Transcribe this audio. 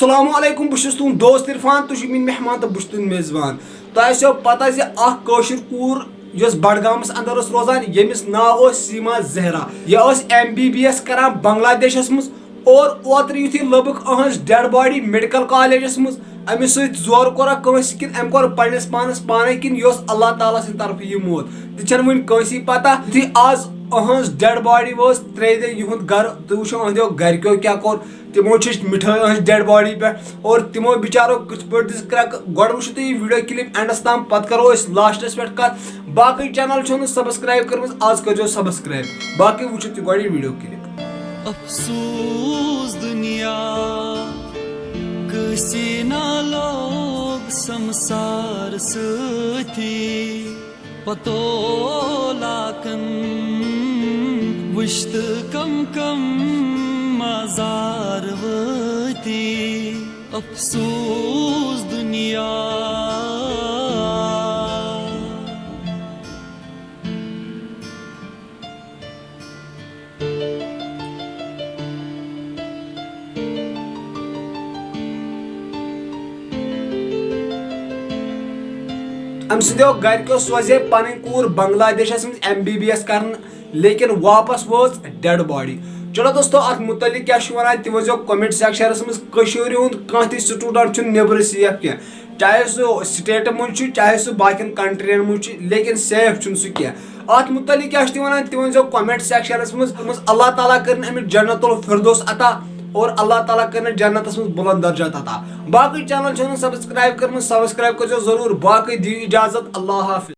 अस्सलामुअलैकुम बहुत तुम दोस्त इरफान तुम मेन मेहमान तो बहुत मेजबान तो पता कूर बडगामस अंदर रोजान यमिस नाव सीमा जहरा यह MBBS करान बांग्लादेशस मज और ओतर युथी लबक अहज डेड बॉडी मेडिकल कॉलेजस मज अमिस जोर कोरा कंस किन अम कोर पन्नस पानस पाने किन यह अल्लाह ताला सिंद तरफ यह मौत तह वन कंसी पता थी आज अहज डेड बॉडी वो त्रे दे युद गर तो वो अहदो गरको क्या कोर तमो मिठाई अहज डेड बॉडी पे और तमो बिचारो कथ पे दिस क्रैक गोड वुचु तुम वीडियो क्लिप एंडस तम पत करो लास्टस पे कत बाकी चैनल छो सब्सक्राइब कर आज करो सब्सक्राइब बाकी वुचु तुम गोड वीडियो क्लिप। अफसोस दुनिया कसी ना लोग संसार साथी पतो लाकन वुश्त कम कम मजार वती अफसोस दुनिया। अम सो गरको सोजे पन कूर बांग्लादेशस मज MBBS कर लेकिन वापस वोज डेड बॉडी। चलो दोस्तों अत मुतलिक क्या वन तम वो कमेंट सेक्शनस मज कह स्टूडेंट नबर सेफ क्या चाहे सह स्टेट मज चाहे सह बाकी कंट्रियन मज लेकिन सेफ सह क्या अत मुतलिक क्या वन तम वो कमेंट सेक्शनस मज अल्लाह ताला कर अमिक जन्नतुल फिरदौस अता और अल्लाह ताला कर जन्नतस मज बुलंद दर्जात अता। बाकी चैनल सब्सक्राइब कर सब्सक्राइब कर जरूर बाकी दी इजाजत अल्लाह हाफिज।